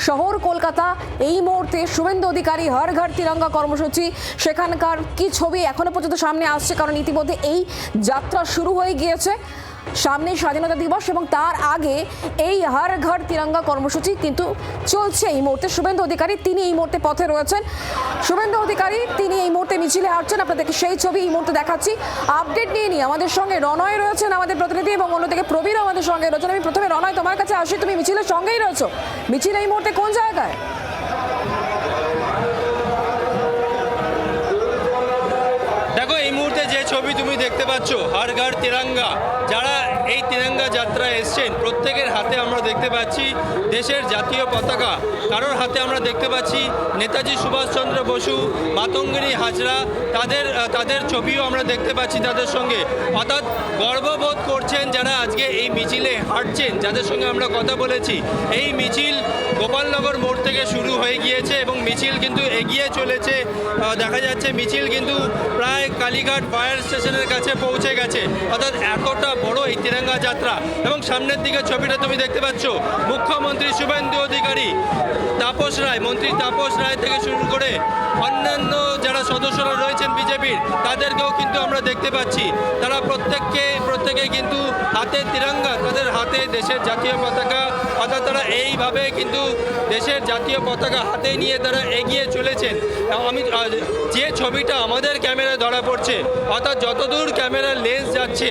শহর কলকাতা। এই মুহূর্তে শুভেন্দু অধিকারী হর ঘর তিরঙ্গা কর্মসূচি, সেখানকার কি ছবি এখনো পর্যন্ত সামনে আসছে, কারণ ইতিমধ্যে এই যাত্রা শুরু হয়ে গিয়েছে। সামনে স্বাধীনতা দিবস এবং তার আগে এই হর ঘর তিরঙ্গা কর্মসূচি কিন্তু চলছে এই মুহূর্তে। শুভেন্দু অধিকারী তিনি এই মুহূর্তে পথে রয়েছেন। শুভেন্দু অধিকারী তিনি এই মুহূর্তে মিছিলে হাঁটছেন, আপনাদেরকে সেই ছবি এই মুহূর্তে দেখাচ্ছি। আপডেট নিয়ে নিই, আমাদের সঙ্গে রনয় রয়েছেন আমাদের প্রতিনিধি, এবং অন্যদিকে প্রবীরও আমাদের সঙ্গে রয়েছেন। আমি প্রথমে রনয় তোমার কাছে আসি, তুমি মিছিলের সঙ্গেই রয়েছো, মিছিল এই মুহূর্তে কোন জায়গায়? দেখো, এই মুহূর্তে যে ছবি তুমি দেখতে পাচ্ছ, হর ঘর তিরঙ্গা, যারা এই তিরঙ্গা যাত্রায় এসছেন প্রত্যেকের হাতে আমরা দেখতে পাচ্ছি দেশের জাতীয় পতাকা। কারোর হাতে আমরা দেখতে পাচ্ছি নেতাজি সুভাষচন্দ্র বসু, মাতঙ্গিনী হাজরা, তাদের ছবিও আমরা দেখতে পাচ্ছি তাদের সঙ্গে। অর্থাৎ গর্ববোধ করছেন যারা আজকে এই মিছিলে হাঁটছেন, যাদের সঙ্গে আমরা কথা বলেছি। এই মিছিল গোপালনগর মোড় থেকে শুরু হয়ে গিয়েছে এবং মিছিল কিন্তু এগিয়ে চলেছে। দেখা যাচ্ছে মিছিল কিন্তু প্রায় কালীঘাট ফায়ার স্টেশনের কাছে পৌঁছে গেছে। অর্থাৎ এতটা বড় এই তিরঙ্গা যাত্রা। এবং সামনের দিকে ছবিটা তুমি দেখতে পাচ্ছ, মুখ্যমন্ত্রী শুভেন্দু অধিকারী, তাপস রায়, মন্ত্রী তাপস রায় থেকে শুরু করে অন্যান্য যারা সদস্যরা রয়েছেন বিজেপির, তাদেরকেও কিন্তু আমরা দেখতে পাচ্ছি। তারা প্রত্যেকে কিন্তু হাতে তিরঙ্গা, তাদের হাতে দেশের জাতীয় পতাকা। অর্থাৎ তারা এইভাবে কিন্তু দেশের জাতীয় পতাকা হাতে নিয়ে তারা এগিয়ে চলেছেন। আমি যে ছবিটা আমাদের ক্যামেরায় ধরা পড়ছে, অর্থাৎ যতদূর ক্যামেরার লেন্স যাচ্ছে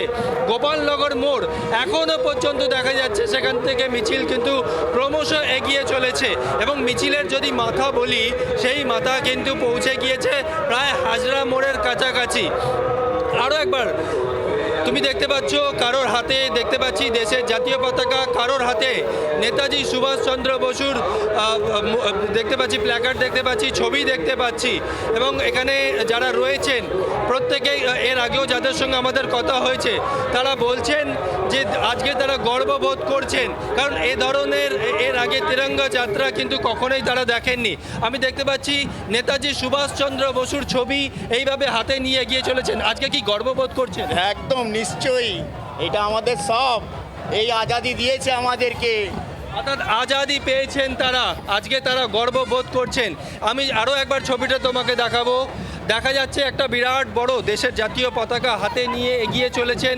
গোপালনগর মোড়, এখনও পর্যন্ত দেখা যাচ্ছে সেখান থেকে মিছিল কিন্তু ক্রমশ এগিয়ে চলেছে। এবং মিছিলের যদি মাথা বলি, সেই মাথা কিন্তু পৌঁছে গিয়েছে প্রায় হাজরা মোড়ের কাছাকাছি। আরও একবার তুমি দেখতে পাচ্ছ, কারোর হাতে দেখতে পাচ্ছি দেশের জাতীয় পতাকা, কারোর হাতে নেতাজি সুভাষচন্দ্র বসুর দেখতে পাচ্ছি প্ল্যাকার্ড, দেখতে পাচ্ছি ছবি দেখতে পাচ্ছি। এবং এখানে যারা রয়েছেন প্রত্যেকেই, এর আগেও যাদের সঙ্গে আমাদের কথা হয়েছে, তারা বলছেন যে আজকে তারা গর্ববোধ করছেন, কারণ এ ধরনের এর আগে তিরঙ্গা যাত্রা কিন্তু কখনোই তারা দেখেননি। আমি দেখতে পাচ্ছি নেতাজি সুভাষচন্দ্র বসুর ছবি এইভাবে হাতে নিয়ে এগিয়ে চলেছেন। আজকে কি গর্ববোধ করছেন? একদম নিশ্চয়ই, এটা আমাদের সব, এই আজাদি দিয়েছে আমাদেরকে। অর্থাৎ আজাদি পেয়েছেন তারা, আজকে তারা গর্ববোধ করছেন। আমি আরও একবার ছবিটা তোমাকে দেখাবো। দেখা যাচ্ছে একটা বিরাট বড় দেশের জাতীয় পতাকা হাতে নিয়ে এগিয়ে চলেছেন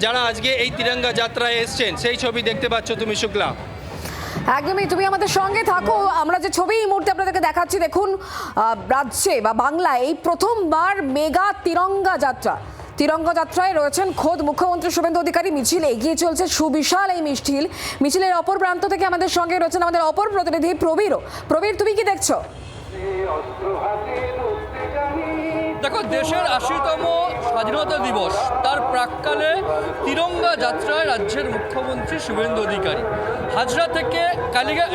যারা আজকে এই তিরঙ্গা যাত্রায় এসছেন, সেই ছবি দেখতে পাচ্ছ তুমি, শুক্লা। একদমই, তুমি আমাদের সঙ্গে থাকো। আমরা যে ছবি এই মুহূর্তে আপনাদেরকে দেখাচ্ছি, দেখুন রাজ্যে বা বাংলায় এই প্রথমবার মেগা তিরঙ্গা যাত্রা। তিরঙ্গা যাত্রায় রয়েছেন খোদ মুখ্যমন্ত্রী শুভেন্দু অধিকারী। মিছিল এগিয়ে চলছে, সুবিশাল এই মিছিলের অপর প্রান্ত থেকে আমাদের সঙ্গে রয়েছেন আমাদের অপর প্রতিনিধি প্রবীরও। প্রবীর, তুমি কি দেখছো? দেখো, দেশের ৮০তম স্বাধীনতা দিবস তার প্রাক্কালে তিরঙ্গা যাত্রায় রাজ্যের মুখ্যমন্ত্রী শুভেন্দু অধিকারী হাজরা থেকে কালীঘাট,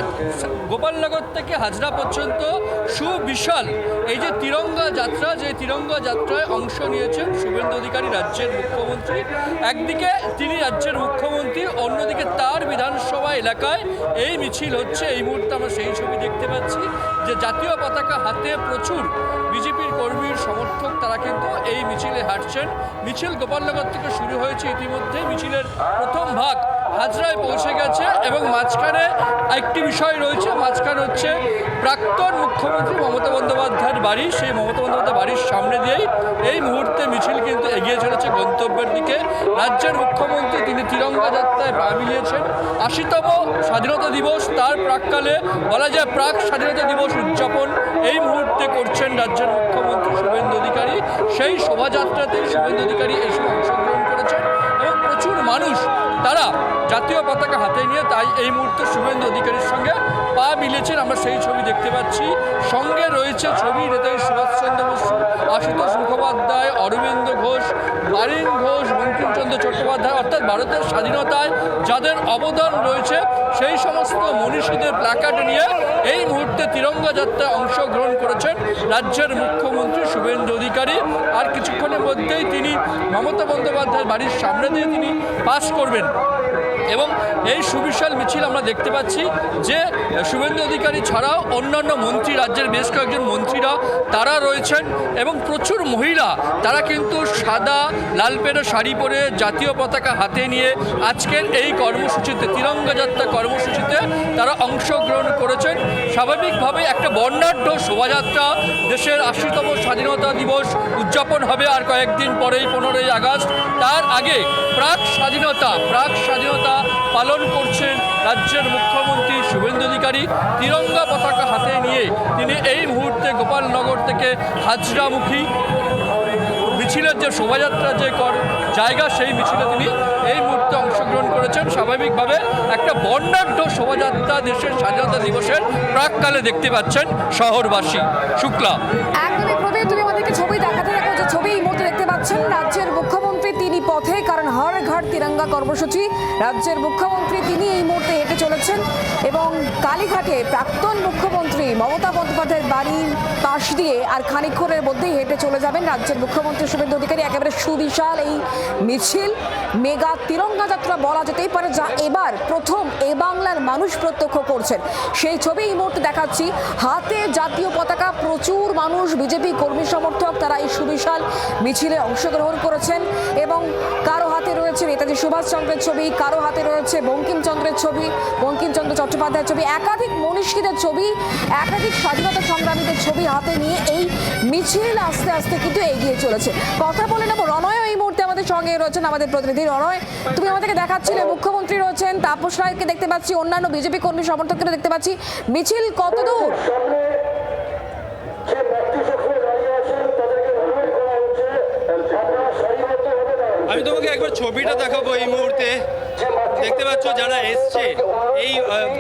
গোপালনগর থেকে হাজরা পর্যন্ত সুবিশাল এই যে তিরঙ্গা যাত্রা, যে তিরঙ্গা যাত্রায় অংশ নিয়েছেন শুভেন্দু অধিকারী রাজ্যের মুখ্যমন্ত্রী। একদিকে তিনি রাজ্যের মুখ্যমন্ত্রী, অন্যদিকে তার বিধানসভা এলাকায় এই মিছিল হচ্ছে। এই মুহূর্তে আমরা সেই ছবি দেখতে পাচ্ছি যে জাতীয় পতাকা হাতে প্রচুর বিজেপির কর্মীর সমর্থক তারা কিন্তু এই মিছিলে হাঁটছেন। মিছিল গোপালনগর থেকে শুরু হয়েছে ইতিমধ্যে। মিছিলের প্রথম ভাগ হাজরায় পৌঁছে গেছে এবং মাঝখানে একটি বিষয় রয়েছে, মাঝখানে হচ্ছে প্রাক্তন মুখ্যমন্ত্রী মমতা বন্দ্যোপাধ্যায়ের বাড়ি। সেই মমতা বন্দ্যোপাধ্যায়ের বাড়ির সামনে দিয়েই এই মুহূর্তে মিছিল কিন্তু এগিয়ে চলেছে গন্তব্যের দিকে। রাজ্যের মুখ্যমন্ত্রী তিনি তিরঙ্গা যাত্রায় পা মিলিয়েছেন। ৮০তম স্বাধীনতা দিবস তার প্রাক্কালে বলা যায় প্রাক স্বাধীনতা দিবস উদযাপন এই মুহূর্তে করছেন রাজ্যের মুখ্যমন্ত্রী শুভেন্দু অধিকারী। সেই শোভাযাত্রাতেই শুভেন্দু অধিকারী এই সময় অংশগ্রহণ করেছেন এবং প্রচুর মানুষ তারা জাতীয় পতাকা হাতে নিয়ে তাই এই মুহূর্তে শুভেন্দু অধিকারীর সঙ্গে পা মিলেছেন। আমরা সেই ছবি দেখতে পাচ্ছি। সঙ্গে রয়েছে ছবি নেতাজি সুভাষচন্দ্র বসু, আশুতোষ মুখোপাধ্যায়, অরবিন্দ ঘোষ, বারিন ঘোষ, বঙ্কিমচন্দ্র চট্টোপাধ্যায়, অর্থাৎ ভারতের স্বাধীনতায় যাদের অবদান রয়েছে সেই সমস্ত মনীষীদের প্ল্যাকার্ড নিয়ে এই মুহূর্তে তিরঙ্গা যাত্রায় অংশগ্রহণ করেছেন রাজ্যের মুখ্যমন্ত্রী শুভেন্দু অধিকারী। আর কিছুক্ষণের মধ্যেই তিনি মমতা বন্দ্যোপাধ্যায়ের বাড়ির সামনে দিয়ে তিনি পাস করবেন। এবং এই সুবিশাল মিছিল আমরা দেখতে পাচ্ছি যে শুভেন্দু অধিকারী ছাড়াও অন্যান্য মন্ত্রী, রাজ্যের বেশ কয়েকজন মন্ত্রীরা তারা রয়েছেন এবং প্রচুর মহিলা তারা কিন্তু সাদা লাল পেড়ে শাড়ি পরে জাতীয় পতাকা হাতে নিয়ে আজকের এই কর্মসূচিতে, তিরঙ্গা যাত্রা কর্মসূচিতে তারা অংশগ্রহণ করেছেন। স্বাভাবিকভাবে একটা বর্ণাঢ্য শোভাযাত্রা দেশের ৮০তম স্বাধীনতা দিবস উদযাপন হবে আর কয়েকদিন পরেই 15ই আগস্ট। তার আগে প্রাক স্বাধীনতা পালন করছেন রাজ্যের মুখ্যমন্ত্রী শুভেন্দু অধিকারী। তিরঙ্গা পতাকা হাতে নিয়ে তিনি এই মুহূর্তে গোপালনগর থেকে হাজরামুখী মিছিলের যে শোভাযাত্রা যে জায়গা, সেই মিছিলে তিনি এই মুহূর্তে অংশগ্রহণ করেছেন। স্বাভাবিকভাবে একটা বর্ণাঢ্য শোভাযাত্রা দেশের স্বাধীনতা দিবসের প্রাককালে দেখতে পাচ্ছেন শহরবাসী। শুক্লা, একদমই প্রদীপ, তুমি আমাদেরকে ছবি দেখাতে থাকো। যে ছবি এই মুহূর্তে দেখতে পাচ্ছেন রাজ্যের মুখ্যমন্ত্রী তিনি পথে, কারণ হর ঘর তিরঙ্গা কর্মসূচি রাজ্যের মুখ্যমন্ত্রী তিনি এই মুহূর্তে হেঁটে চলেছেন এবং কালীঘাটে প্রাক্তন মুখ্যমন্ত্রী মমতা বন্দ্যোপাধ্যায়ের বাড়ির পাশ দিয়ে আর খানিকক্ষণের মধ্যেই হেঁটে চলে যাবেন রাজ্যের মুখ্যমন্ত্রী শুভেন্দু অধিকারী। একেবারে সুবিশাল এই মিছিল, মেগা তিরঙ্গা যাত্রা বলা যেতেই পারে, যা এবার প্রথম এ বাংলার মানুষ প্রত্যক্ষ করছেন। সেই ছবি এই মুহূর্তে দেখাচ্ছি। হাতে জাতীয় পতাকা, প্রচুর মানুষ, বিজেপি কর্মী সমর্থক, তারা এই সুবিশাল মিছিলে অংশগ্রহণ করেছেন এবং কারো হাতে রয়েছে নেতাজি সুভাষচন্দ্রের ছবি, কারো হাতে রয়েছে বঙ্কিমচন্দ্রের ছবি, বঙ্কিমচন্দ্র চট্টোপাধ্যায়ের ছবি, একাধিক মনীষীদের ছবি, একাধিক স্বাধীনতা সংগ্রামীদের ছবি হাতে নিয়ে এই মিছিল আস্তে আস্তে কিন্তু এগিয়ে চলেছে। কথা বলে নেব, রণয় এই মুহূর্তে আমাদের সঙ্গে রয়েছেন, আমাদের প্রতিনিধি রণয়। তুমি আমাদেরকে দেখাচ্ছিলে মুখ্যমন্ত্রী রয়েছেন, তাপস রায়কে দেখতে পাচ্ছি, অন্যান্য বিজেপি কর্মী সমর্থককে দেখতে পাচ্ছি। মিছিল কত দূর? আমি তোমাকে একবার ছবিটা দেখাবো। এই মুহূর্তে দেখতে পাচ্ছ যারা এসছে এই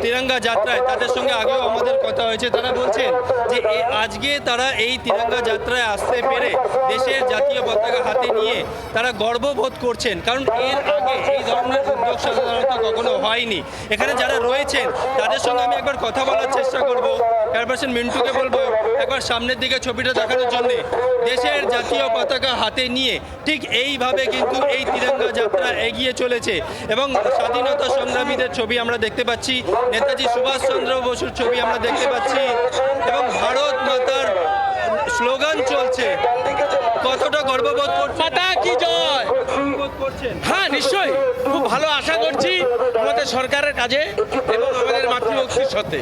তিরঙ্গা যাত্রায়, তাদের সঙ্গে আগেও আমাদের কথা হয়েছে। তারা বলছেন যে আজকে তারা এই তিরঙ্গা যাত্রায় আসতে পেরে দেশের জাতীয় পতাকা হাতে নিয়ে তারা গর্ববোধ করছেন, কারণ এর আগে এই ধরনের উদ্যোগ সাধারণত কখনো হয়নি। এখানে যারা রয়েছেন তাদের সঙ্গে আমি একবার কথা বলার চেষ্টা করব। চেয়ারপারসন মিন্টুকে বলবো একবার সামনের দিকে ছবিটা দেখানোর জন্য। দেশের জাতীয় পতাকা হাতে নিয়ে ঠিক এইভাবে কিন্তু এই তিরঙ্গা যাত্রা এগিয়ে চলেছে এবং স্বাধীনতা সংগ্রামীদের ছবি আমরা দেখতে পাচ্ছি, নেতাজি সুভাষচন্দ্র বসুর ছবি আমরা দেখতে পাচ্ছি এবং ভারত মাতার স্লোগান চলছে। কতটা গর্ববোধ মাতা কি জয়। করছেন? হ্যাঁ, নিশ্চয়ই খুব ভালো আশা করছি আমাদের সরকারের কাজে এবং আমাদের মাতৃভক্তির সাথে।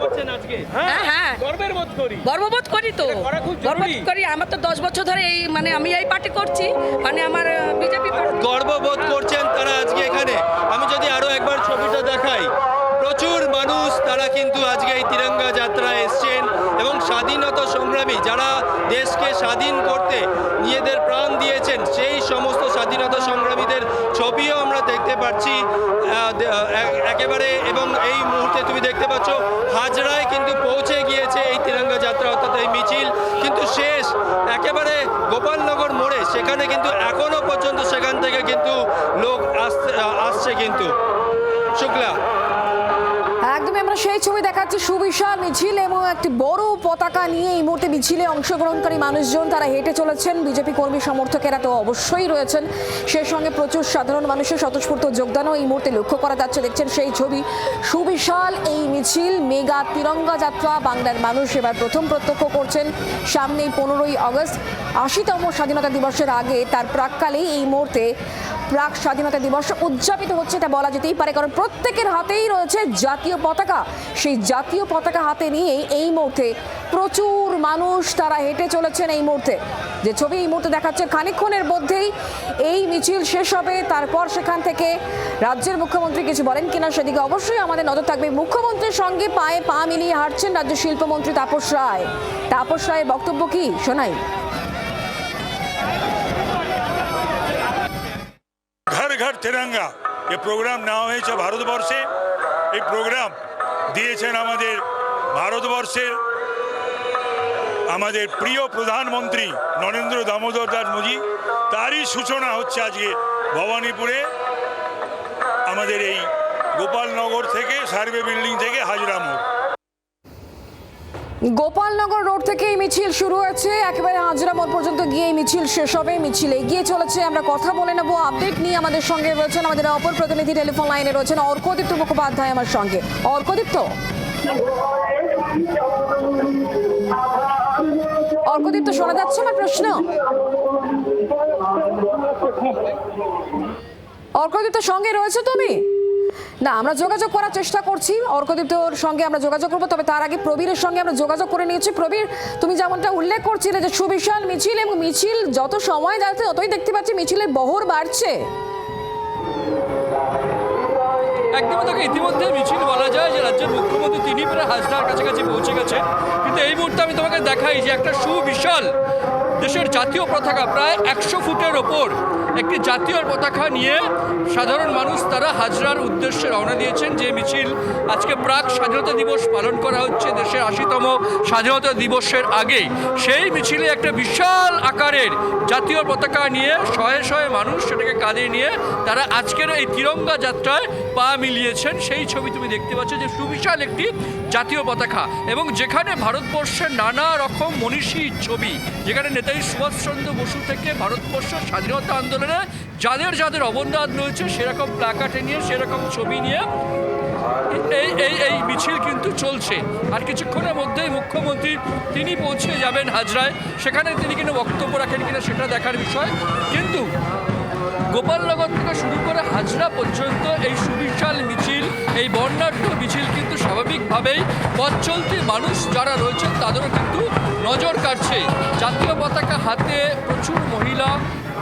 করছেন আজকে? হ্যাঁ, গর্বের বোধ করি, গর্ববোধ করি তো, এটা করা খুব জরুরি। গর্ববোধ করি। আমার তো 10 বছর ধরে এই আমি এই পার্টি করছি, আমার বিজেপি পার্টি। গর্ববোধ করছেন তারা আজকে এখানে। আমি যদি আরো একবার ছবিটা দেখাই, প্রচুর মানুষ তারা কিন্তু আজকে এই তিরঙ্গা যাত্রায় এসছেন এবং স্বাধীনতা সংগ্রামী যারা দেশকে স্বাধীন করতে নিজেদের প্রাণ দিয়েছেন সেই সমস্ত স্বাধীনতা সংগ্রামীদের ছবিও আমরা দেখতে পাচ্ছি একেবারে। এবং এই মুহূর্তে তুমি দেখতে পাচ্ছ হাজরায় কিন্তু পৌঁছে গিয়েছে এই তিরঙ্গা যাত্রা, অর্থাৎ এই মিছিল কিন্তু শেষ একেবারে গোপালনগর মোড়ে। সেখানে কিন্তু এখনো পর্যন্ত সেখান থেকে কিন্তু লোক আসছে কিন্তু। শুক্লা, একদমই আমরা সেই ছবি দেখাচ্ছি, সুবিশাল মিছিল এবং একটি বড় পতাকা নিয়ে এই মুহূর্তে মিছিলে অংশগ্রহণকারী মানুষজন তারা হেঁটে চলেছেন। বিজেপি কর্মী সমর্থকেরা তো অবশ্যই রয়েছেন, সেই সঙ্গে প্রচুর সাধারণ মানুষের স্বতঃস্ফূর্ত যোগদানও এই মুহূর্তে লক্ষ্য করা যাচ্ছে। দেখছেন সেই ছবি, সুবিশাল এই মিছিল, মেগা তিরঙ্গা যাত্রা বাংলার মানুষ এবার প্রথম প্রত্যক্ষ করছেন। সামনেই 15ই আগস্ট, 80তম স্বাধীনতা দিবসের আগে তার প্রাককালেই এই মুহূর্তে প্রাক স্বাধীনতা দিবস উদযাপিত হচ্ছে, এটা বলা যেতেই পারে, কারণ প্রত্যেকের হাতেই রয়েছে জাতীয় পতাকা। সেই জাতীয় পতাকা হাতে নিয়ে এই মুহূর্তে প্রচুর মানুষ তারা হেঁটে চলেছেন। এই মুহূর্তে যে ছবি এই মুহূর্তে দেখাচ্ছে, খানিকক্ষণের মধ্যেই এই মিছিল শেষ হবে। তারপর সেখান থেকে রাজ্যের মুখ্যমন্ত্রী কিছু বলেন কিনা সেদিকে অবশ্যই আমাদের নজর থাকবে। মুখ্যমন্ত্রীর সঙ্গে পায়ে পা মিলিয়ে হাঁটছেন রাজ্য শিল্পমন্ত্রী তাপস রায়। তাপস রায়ের বক্তব্য কি শোনাই। घर घर तिरंगा ये प्रोग्राम নেওয়া হয়েছে ভারতবর্ষে। এই প্রোগ্রাম দিয়েছেন আমাদের ভারতবর্ষের আমাদের প্রিয় প্রধানমন্ত্রী নরেন্দ্র দামোদর দাস মোদী। তারই সূচনা হচ্ছে আজকে ভবানীপুরে আমাদের এই গোপালনগর থেকে, সার্ভে বিল্ডিং থেকে হাজরা মোড়। গোপালনগর রোড থেকে এই মিছিল শুরু হয়েছে, একেবারে হাজরা মোড় পর্যন্ত গিয়ে এই মিছিল শেষ হবে। মিছিল এগিয়ে চলেছে, আমরা কথা বলে নেব আপডেট নিয়ে। আমাদের সঙ্গে রয়েছেন আমাদের অপর প্রতিনিধি, টেলিফোন লাইনে রয়েছেন অর্কদীপ্ত মুখোপাধ্যায় আমার সঙ্গে। অর্কদীপ্ত, অর্কদীপ্ত শোনা যাচ্ছে আমার প্রশ্ন? অর্কদীপ্ত সঙ্গে রয়েছে তুমি? না, আমরা যোগাযোগ করার চেষ্টা করছি, অর্কদীপ্তর সঙ্গে আমরা যোগাযোগ করবো, তবে তার আগে প্রবীরের সঙ্গে আমরা যোগাযোগ করে নিয়েছি। প্রবীর, তুমি যেমনটা উল্লেখ করছিলে যে সুবিশাল মিছিল, এবং মিছিল যত সময় যাচ্ছে ততই দেখতে পাচ্ছি মিছিলের বহর বাড়ছে। একদমই তাকে ইতিমধ্যে মিছিল বলা যায় যে রাজ্যের মুখ্যমন্ত্রী তিনি প্রায় হাজরার কাছাকাছি পৌঁছে গেছে, কিন্তু এই মুহূর্তে আমি তোমাকে দেখাই যে একটা সুবিশাল দেশের জাতীয় পতাকা প্রায় 100 ফুটের ওপর একটি জাতীয় পতাকা নিয়ে সাধারণ মানুষ তারা হাজরার উদ্দেশ্যে রওনা দিয়েছেন। যে মিছিল আজকে প্রাক স্বাধীনতা দিবস পালন করা হচ্ছে দেশের 80তম স্বাধীনতা দিবসের আগে, সেই মিছিলে একটা বিশাল আকারের জাতীয় পতাকা নিয়ে শয়ে শয়ে মানুষ সেটাকে কাঁধে নিয়ে তারা আজকের এই তিরঙ্গা যাত্রায় পা মিলিয়েছেন। সেই ছবি তুমি দেখতে পাচ্ছ যে সুবিশাল একটি জাতীয় পতাকা, এবং যেখানে ভারতবর্ষের নানা রকম মনীষী ছবি, যেখানে নেতাজি সুভাষচন্দ্র বসু থেকে ভারতবর্ষের স্বাধীনতা আন্দোলনে যাদের যাদের অবদান রয়েছে সেরকম প্লাকার্ডে নিয়ে সেরকম ছবি নিয়ে এই মিছিল কিন্তু চলছে। আর কিছুক্ষণের মধ্যেই মুখ্যমন্ত্রী তিনি পৌঁছে যাবেন হাজরায়, সেখানে তিনি কিন্তু বক্তব্য রাখেন কিনা সেটা দেখার বিষয়। কিন্তু গোপালনগর থেকে শুরু করে হাজরা পর্যন্ত এই সুবিশাল মিছিল, এই বর্ণাঢ্য মিছিল কিন্তু স্বাভাবিকভাবেই পথ চলতি মানুষ যারা রয়েছেন তাদেরও কিন্তু নজর কাটছে। জাতীয় পতাকা হাতে প্রচুর মহিলা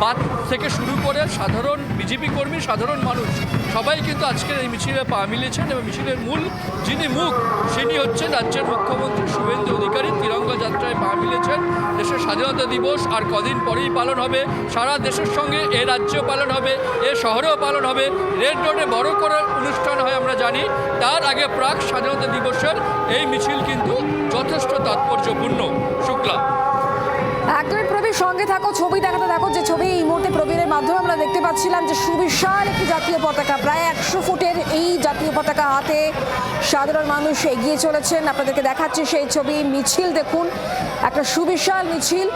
বাদ থেকে শুরু করে সাধারণ বিজেপি কর্মী, সাধারণ মানুষ সবাই কিন্তু আজকের এই মিছিলে পা মিলিয়েছেন, এবং মিছিলের মূল যিনি মুখ তিনি হচ্ছেন রাজ্যের মুখ্যমন্ত্রী শুভেন্দু অধিকারী। তিরঙ্গা যাত্রায় পা মিলেছেন। দেশের স্বাধীনতা দিবস আর কদিন পরেই পালন হবে, সারা দেশের সঙ্গে এ রাজ্যেও পালন হবে, এ শহরেও পালন হবে। রেড রোডে বড় করে অনুষ্ঠান হয় আমরা জানি, তার আগে প্রাক স্বাধীনতা দিবসের এই মিছিল কিন্তু যথেষ্ট তাৎপর্যপূর্ণ। শুক্লা, একদমই প্রবীর, সঙ্গে থাকো, ছবি দেখাতে থাকো। যে ছবি এই মুহূর্তে প্রবীরের মাধ্যমে আমরা দেখতে পাচ্ছিলাম যে সুবিশাল একটি জাতীয় পতাকা, প্রায় 100 ফুটের এই জাতীয় পতাকা হাতে সাধারণ মানুষ এগিয়ে চলেছেন। আপনাদেরকে দেখাচ্ছি সেই ছবি। মিছিল দেখুন, একটা সুবিশাল মিছিল।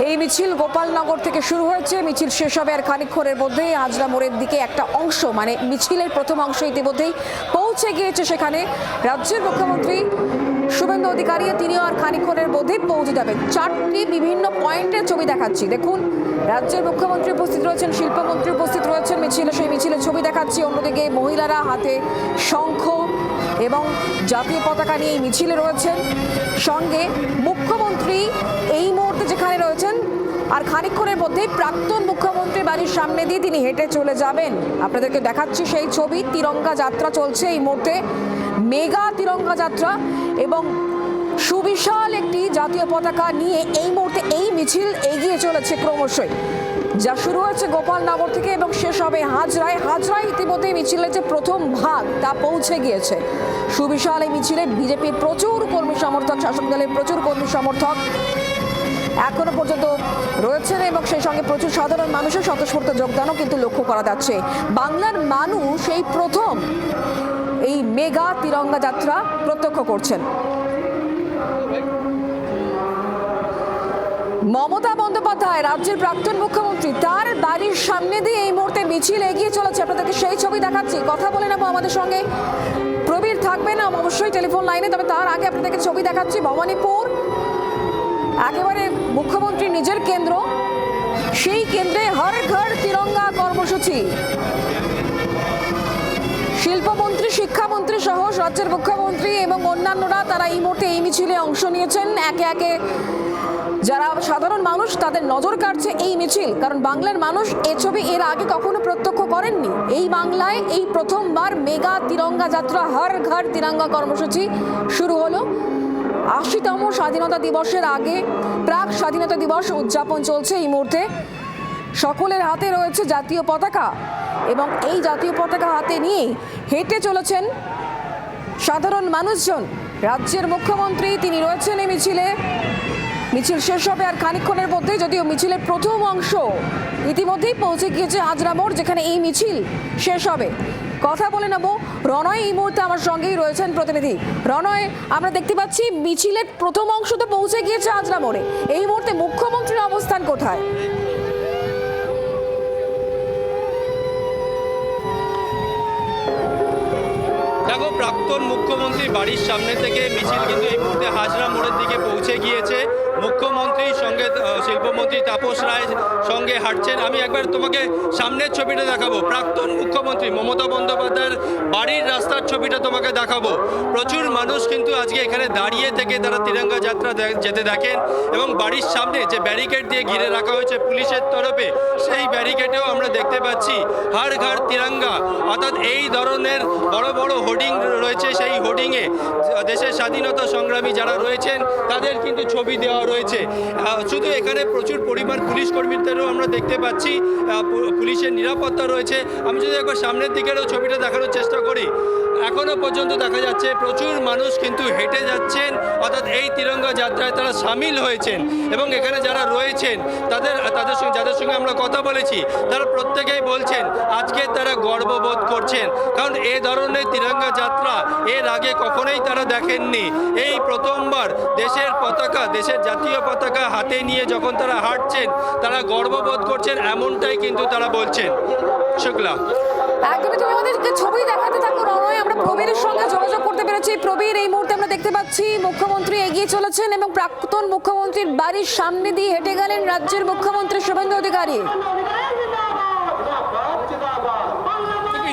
এই মিছিল গোপালনগর থেকে শুরু হয়েছে, মিছিল শেষ হবে আর খানিকক্ষণের মধ্যেই হাজরা মোড়ের দিকে একটা অংশ, মানে মিছিলের প্রথম অংশ ইতিমধ্যেই পৌঁছে গিয়েছে সেখানে। রাজ্যের মুখ্যমন্ত্রী শুভেন্দু অধিকারী তিনিও আর খানিকক্ষণের মধ্যেই পৌঁছে যাবেন। 4টি বিভিন্ন পয়েন্টের ছবি দেখাচ্ছি। দেখুন, রাজ্যের মুখ্যমন্ত্রী উপস্থিত রয়েছেন, শিল্পমন্ত্রী উপস্থিত রয়েছেন মিছিলে, সেই মিছিলের ছবি দেখাচ্ছি। অন্যদিকে মহিলারা হাতে শঙ্খ এবং জাতীয় পতাকা নিয়ে এই মিছিলে রয়েছেন। সঙ্গে মুখ্যমন্ত্রী এই মুহূর্তে যেখানে রয়েছেন, আর খানিকক্ষণের মধ্যেই প্রাক্তন মুখ্যমন্ত্রী বাড়ির সামনে দিয়ে তিনি হেঁটে চলে যাবেন। আপনাদেরকে দেখাচ্ছি সেই ছবি। তিরঙ্গা যাত্রা চলছে এই মুহূর্তে, মেগা তিরঙ্গা যাত্রা, এবং সুবিশাল একটি জাতীয় পতাকা নিয়ে এই মুহূর্তে এই মিছিল এগিয়ে চলেছে ক্রমশই। যা শুরু হয়েছে গোপালনগর থেকে এবং শেষ হবে হাজরায়। হাজরায় ইতিমধ্যে মিছিলের যে প্রথম ভাগ তা পৌঁছে গিয়েছে। সুবিশাল এই মিছিলে বিজেপির প্রচুর কর্মী সমর্থক, শাসক দলের প্রচুর কর্মী সমর্থক এখনো পর্যন্ত রয়েছেন, এবং সেই সঙ্গে প্রচুর সাধারণ মানুষের স্বতঃস্ফূর্ত যোগদানও কিন্তু লক্ষ্য করা যাচ্ছে। বাংলার মানুষ এই প্রথম এই মেগা তিরঙ্গা যাত্রা প্রত্যক্ষ করছেন। মমতা বন্দ্যোপাধ্যায় রাজ্যের প্রাক্তন মুখ্যমন্ত্রী, তার বাড়ির সামনে দিয়ে এই মুহূর্তে মিছিল এগিয়ে চলেছে। আপনাদেরকে সেই ছবি দেখাচ্ছি। কথা বলে নেবো, আমাদের সঙ্গে প্রবীর থাকবেন অবশ্যই টেলিফোন লাইনে, তবে তার আগে আপনাদেরকে ছবি দেখাচ্ছি। ভবানীপুর একেবারে মুখ্যমন্ত্রী নিজের কেন্দ্র, সেই কেন্দ্রে হর ঘর তিরঙ্গা কর্মসূচি। শিল্পমন্ত্রী, শিক্ষামন্ত্রী সহ রাজ্যের মুখ্যমন্ত্রী এবং অন্যান্যরা তারা এই মুহূর্তে এই মিছিলে অংশ নিয়েছেন। একে একে যারা সাধারণ মানুষ তাদের নজর কাটছে এই মিছিল, কারণ বাংলার মানুষ এ ছবি এর আগে কখনো প্রত্যক্ষ করেননি। এই বাংলায় এই প্রথমবার মেগা তিরঙ্গা যাত্রা, হর ঘর তিরঙ্গা কর্মসূচি শুরু হলো। 80তম স্বাধীনতা দিবসের আগে প্রাক স্বাধীনতা দিবস উদযাপন চলছে এই মুহূর্তে। সকলের হাতে রয়েছে জাতীয় পতাকা, এবং এই জাতীয় পতাকা হাতে নিয়ে হেঁটে চলেছেন সাধারণ মানুষজন। রাজ্যের মুখ্যমন্ত্রী তিনি রয়েছেন এই মিছিলে। মিছিল শেষ হবে আর খানিকক্ষণের মধ্যেই, যদিও মিছিলের প্রথম অংশ ইতিমধ্যেই পৌঁছে গিয়েছে হাজরা মোড়, যেখানে এই মিছিল শেষ হবে। কথা বলে নেব, রণয় এই মুহূর্তে আমার সঙ্গেই রয়েছেন প্রতিনিধি। রণয়, আমরা দেখতে পাচ্ছি মিছিলের প্রথম অংশ তো পৌঁছে গিয়েছে হাজরা মোড়ে, এই মুহূর্তে মুখ্যমন্ত্রীর অবস্থান কোথায়? দেখো, প্রাক্তন মুখ্যমন্ত্রী বাড়ির সামনে থেকে মিছিল কিন্তু এই মুহূর্তে হাজরা মোড়ের দিকে পৌঁছে গিয়েছে। মুখ্যমন্ত্রীর সঙ্গে শিল্পমন্ত্রী তাপস রায় সঙ্গে হাঁটছেন। আমি একবার তোমাকে সামনের ছবিটা দেখাবো, প্রাক্তন মুখ্যমন্ত্রী মমতা বন্দ্যোপাধ্যায়ের বাড়ির রাস্তার ছবিটা তোমাকে দেখাবো। প্রচুর মানুষ কিন্তু আজকে এখানে দাঁড়িয়ে থেকে তারা তিরঙ্গা যাত্রা যেতে দেখেন, এবং বাড়ির সামনে যে ব্যারিকেড দিয়ে ঘিরে রাখা হয়েছে পুলিশের তরফে, সেই ব্যারিকেডেও আমরা দেখতে পাচ্ছি হর ঘর তিরঙ্গা, অর্থাৎ এই ধরনের বড় বড় হোর্ডিং রয়েছে। সেই হোর্ডিংয়ে দেশের স্বাধীনতা সংগ্রামী যারা রয়েছেন তাদের কিন্তু ছবি দেওয়া রয়েছে। শুধু এখানে প্রচুর পরিমাণ পুলিশ কর্মীদেরও আমরা দেখতে পাচ্ছি, পুলিশের নিরাপত্তা রয়েছে। আমি যদি একবার সামনের দিকেরও ছবিটা দেখানোর চেষ্টা করি, এখনো পর্যন্ত দেখা যাচ্ছে প্রচুর মানুষ কিন্তু হেঁটে যাচ্ছেন, অর্থাৎ এই তিরঙ্গা যাত্রায় তারা সামিল হয়েছেন। এবং এখানে যারা রয়েছেন তাদের সঙ্গে যাদের সঙ্গে আমরা কথা বলেছি, তারা প্রত্যেকেই বলছেন আজকে তারা গর্ববোধ করছেন, কারণ এ ধরনের তিরঙ্গা যাত্রা এর আগে কখনোই তারা দেখেননি। এই প্রথমবার দেশের পতাকা, দেশের জাতীয় পতাকা হাতে নিয়ে যখন তারা হাঁটছেন, তারা গর্ববোধ করছেন, এমনটাই কিন্তু তারা বলছেন। শুক্লা, একদমই, তুমি আমাদেরকে ছবি দেখাতে থাকো রনয়। আমরা প্রবীরের সঙ্গে যোগাযোগ করতে পেরেছি। প্রবীর, এই মুহূর্তে আমরা দেখতে পাচ্ছি মুখ্যমন্ত্রী এগিয়ে চলেছেন এবং প্রাক্তন মুখ্যমন্ত্রীর বাড়ির সামনে দিয়ে হেঁটে গেলেন রাজ্যের মুখ্যমন্ত্রী শুভেন্দু অধিকারী।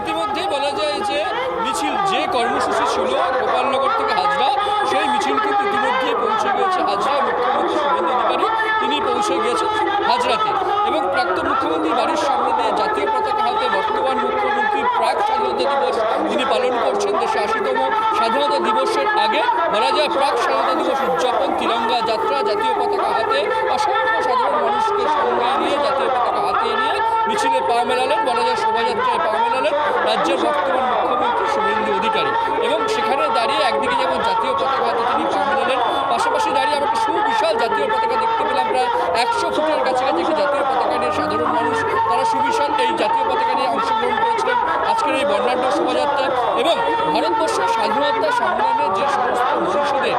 ইতিমধ্যেই বলা যায় যে মিছিল যে কর্মসূচি ছিল গোপালনগর থেকে হাজরা, সেই মিছিল কিন্তু ইতিমধ্যেই পৌঁছে গিয়েছে হাজরায়। মুখ্যমন্ত্রী শুভেন্দু অধিকারী তিনি পৌঁছে গিয়েছেন হাজরাতে, এবং প্রাক্তন মুখ্যমন্ত্রী বাড়ির সামনে দিয়ে জাতীয় পতাকা হাতে বর্তমান মুখ্যমন্ত্রী প্রাক স্বাধীনতা দিবস তিনি পালন করছেন। দেশে ৮০তম স্বাধীনতা দিবসের আগে বলা যায় প্রাক স্বাধীনতা দিবস উদযাপন, তিরঙ্গা যাত্রা, জাতীয় পতাকা হাতে অসংখ্য সাধারণ মানুষকে সঙ্গে নিয়ে জাতীয় পতাকা হাতে নিয়ে মিছিলে পা মেলালেন, বলা যায় শোভাযাত্রায় পা মেলালেন রাজ্যের বর্তমান মুখ্যমন্ত্রী শুভেন্দু অধিকারী। এবং সেখানে দাঁড়িয়ে একদিকে যেমন জাতীয় পতাকা হাতে তিনি পা মেলালেন, পাশাপাশি দাঁড়িয়ে আমরা একটা সুবিশাল জাতীয় পতাকা দেখতে পেলাম। প্রায় ১০০ ফুটের কাছাকাছি একটি জাতীয় পতাকা নিয়ে সাধারণ মানুষ তারা সুবিশাল এই জাতীয় পতাকা নিয়ে অংশগ্রহণ করেছিলেন আজকের এই বর্ণাঢ্য শোভাযাত্রা। এবং ভারতবর্ষের স্বাধীনতা সংগ্রামে যে সমস্ত মনীষীদের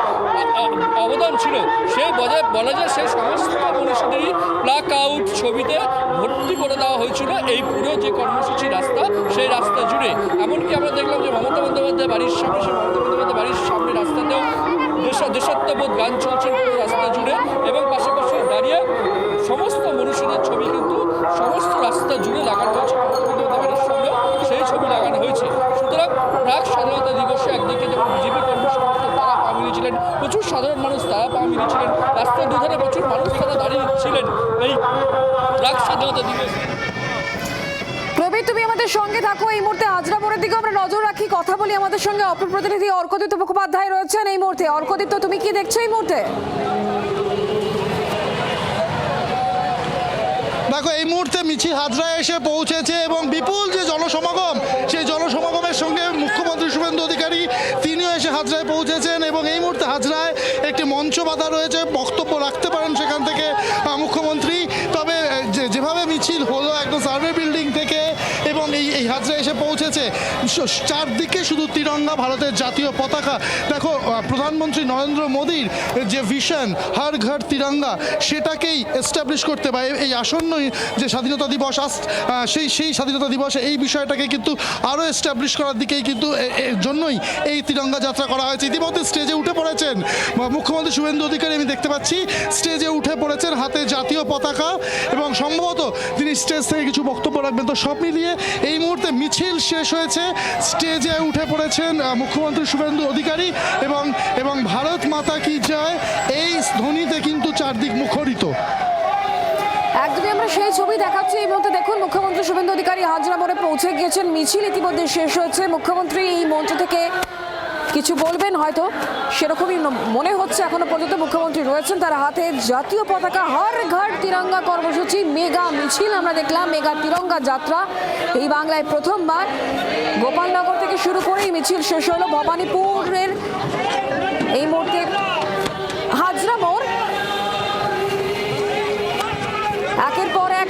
অবদান ছিল, সেই বলা যায় সেই সমস্ত মনীষীদেরই প্লাক আউট ছবিতে ভর্তি করে দেওয়া হয়েছিল এই পুরো যে কর্মসূচি রাস্তা, সেই রাস্তা জুড়ে। এমনকি আমরা দেখলাম যে মমতা বন্দ্যোপাধ্যায় বাড়ির সামনে, সেই মমতা বন্দ্যোপাধ্যায় বাড়ির সামনে রাস্তাতেও দেশাত্মবোধ গান চলছে পুরো রাস্তা জুড়ে, এবং পাশাপাশি দাঁড়িয়ে সমস্ত মনীষীদের ছবি কিন্তু সমস্ত রাস্তা জুড়ে লাগানো হয়েছে। মমতা বন্দ্যোপাধ্যায় বাড়ির সামনেও সেই ছবি লাগানো হয়েছে। সুতরাং প্রাক স্বাধীনতা দিবসে একদিকে যেমন বিজেপি কর্মী তারা পা মিলিয়েছিলেন, প্রচুর সাধারণ মানুষ তারা পা মিলিয়েছিলেন, রাস্তার দুধারে প্রচুর মানুষ তারা দাঁড়িয়ে ছিলেন এই প্রাক স্বাধীনতা দিবসে। প্রবীর, তুমি আমাদের সঙ্গে থাকো। এই মুহূর্তে হাজরা মোড়ের দিকে আমরা নজর রাখি, কথা বলি। আমাদের সঙ্গে অপর প্রতিনিধি অর্কদীপ্ত মুখোপাধ্যায় রয়েছেন এই মুহূর্তে। অর্কদীপ্ত, তুমি কি দেখছো এই মুহূর্তে? দেখো, এই মুহূর্তে মিছিল হাজরায় এসে পৌঁছেছে এবং বিপুল যে জনসমাগম, সেই জনসমাগমের সঙ্গে মুখ্যমন্ত্রী শুভেন্দু অধিকারী তিনিও এসে হাজরায় পৌঁছেছেন। এবং এই মুহূর্তে হাজরায় একটি মঞ্চ বাঁধা রয়েছে, বক্তব্য রাখতে পারেন সেখান থেকে মুখ্যমন্ত্রী। তবে যেভাবে মিছিল হলো একদম সার্ভে বিল্ডিং থেকে এবং এই হাজরায় এসে পৌঁছেছে, চারদিকে শুধু তিরঙ্গা, ভারতের জাতীয় পতাকা। দেখো, প্রধানমন্ত্রী নরেন্দ্র মোদীর যে ভিশন হর ঘর তিরঙ্গা, সেটাকেই এস্টাবলিশ করতে বা এই আসন্নই যে স্বাধীনতা দিবস সেই স্বাধীনতা দিবসে এই বিষয়টাকে কিন্তু আরও এস্টাবলিশ করার দিকেই কিন্তু এর জন্যই এই তিরঙ্গা যাত্রা করা হয়েছে। ইতিমধ্যে স্টেজে উঠে পড়েছেন মুখ্যমন্ত্রী শুভেন্দু অধিকারী, আমি দেখতে পাচ্ছি স্টেজে উঠে পড়েছেন, হাতে জাতীয় পতাকা, এবং সম্ভবত তিনি স্টেজ থেকে কিছু বক্তব্য রাখবেন। তো সব মিলিয়ে এই মুহূর্তে মিছিল শেষ হয়েছে, স্টেজে উঠে পড়েছেন মুখ্যমন্ত্রী শুভেন্দু অধিকারী এবং ভারত মাতা কি জয় এই ধ্বনিতে কিন্তু চারদিক মুখরিত। একদমই, আমরা সেই ছবি দেখাচ্ছি এই মুহূর্তে। দেখুন, মুখ্যমন্ত্রী শুভেন্দু অধিকারী হাজরা মোড়ে পৌঁছে গিয়েছেন। মিছিল ইতিমধ্যে শেষ হয়েছে। মুখ্যমন্ত্রী এই মঞ্চ থেকে কিছু বলবেন হয়তো, সেরকমই মনে হচ্ছে। এখনো পর্যন্ত মুখ্যমন্ত্রী রয়েছেন, তার হাতে জাতীয় পতাকা। হর ঘর তিরঙ্গা কর্মসূচি, মেগা মিছিল আমরা দেখলাম, মেগা তিরঙ্গা যাত্রা এই বাংলায় প্রথমবার। গোপালনগর থেকে শুরু করে এই মিছিল শেষ হলো ভবানীপুরের এই মুহূর্তে হাজরা মোড়। একের পর এক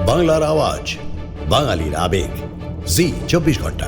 বাংলার আওয়াজ, বাঙালির আবেগ, জি 24 ঘন্টা।